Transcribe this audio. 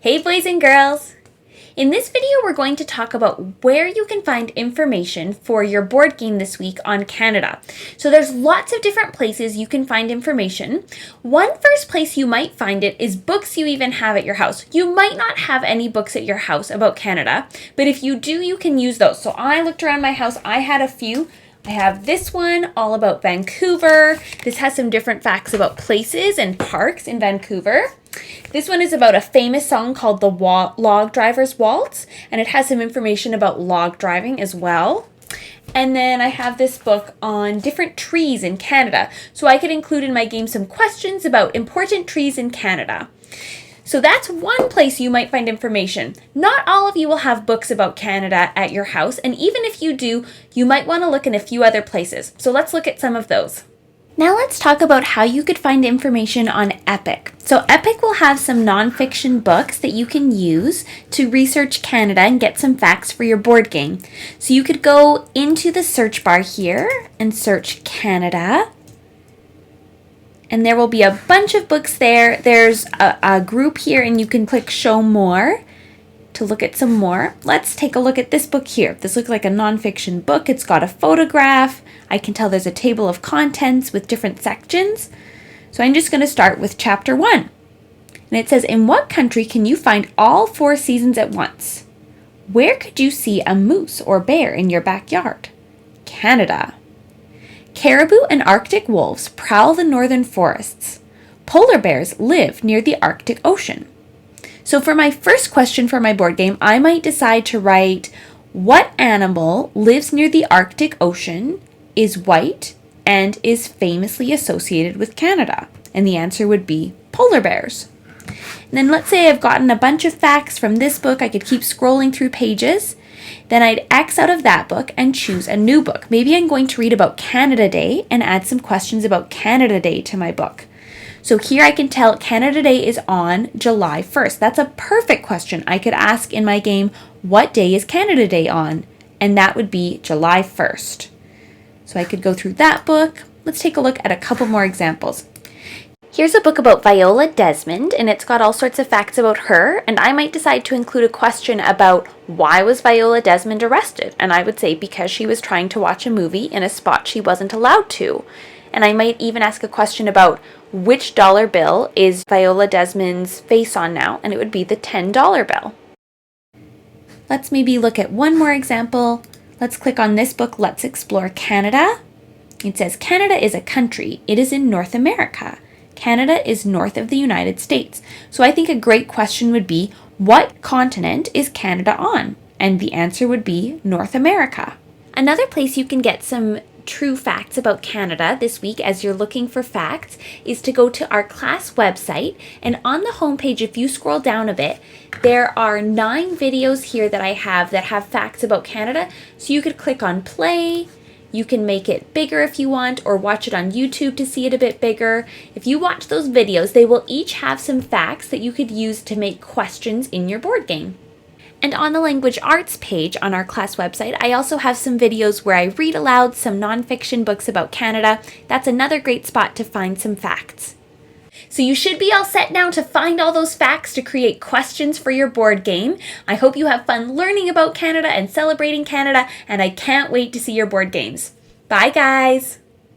Hey boys and girls! In this video we're going to talk about where you can find information for your board game this week on Canada. So there's lots of different places you can find information. One first place you might find it is books you even have at your house. You might not have any books at your house about Canada, but if you do, you can use those. So I looked around my house, I had a few. I have this one all about Vancouver. This has some different facts about places and parks in Vancouver. This one is about a famous song called the Log Driver's Waltz, and it has some information about log driving as well. And then I have this book on different trees in Canada, so I could include in my game some questions about important trees in Canada. So that's one place you might find information. Not all of you will have books about Canada at your house, and even if you do, you might want to look in a few other places. So let's look at some of those. Now let's talk about how you could find information on Epic. So Epic will have some nonfiction books that you can use to research Canada and get some facts for your board game. So you could go into the search bar here and search Canada. And there will be a bunch of books there. There's a group here and you can click show more to look at some more. Let's take a look at this book here. This looks like a nonfiction book. It's got a photograph. I can tell there's a table of contents with different sections. So I'm just going to start with chapter 1. And it says, in what country can you find all 4 seasons at once? Where could you see a moose or bear in your backyard? Canada. Caribou and Arctic wolves prowl the northern forests. Polar bears live near the Arctic Ocean. So for my first question for my board game, I might decide to write, what animal lives near the Arctic Ocean, is white, and is famously associated with Canada? And the answer would be polar bears. And then let's say I've gotten a bunch of facts from this book. I could keep scrolling through pages. Then I'd X out of that book and choose a new book. Maybe I'm going to read about Canada Day and add some questions about Canada Day to my book. So here I can tell Canada Day is on July 1st. That's a perfect question. I could ask in my game, what day is Canada Day on? And that would be July 1st. So I could go through that book. Let's take a look at a couple more examples. Here's a book about Viola Desmond, and it's got all sorts of facts about her, and I might decide to include a question about why was Viola Desmond arrested? And I would say because she was trying to watch a movie in a spot she wasn't allowed to. And I might even ask a question about which dollar bill is Viola Desmond's face on now, and it would be the $10 bill. Let's maybe look at one more example. Let's click on this book, Let's Explore Canada. It says, Canada is a country. It is in North America. Canada is north of the United States. So I think a great question would be, what continent is Canada on? And the answer would be North America. Another place you can get some true facts about Canada this week as you're looking for facts is to go to our class website, and on the homepage, if you scroll down a bit, there are 9 videos here that I have that have facts about Canada. So you could click on play. You can make it bigger if you want, or watch it on YouTube to see it a bit bigger. If you watch those videos, they will each have some facts that you could use to make questions in your board game. And on the language arts page on our class website, I also have some videos where I read aloud some nonfiction books about Canada. That's another great spot to find some facts. So you should be all set now to find all those facts to create questions for your board game. I hope you have fun learning about Canada and celebrating Canada, and I can't wait to see your board games. Bye, guys!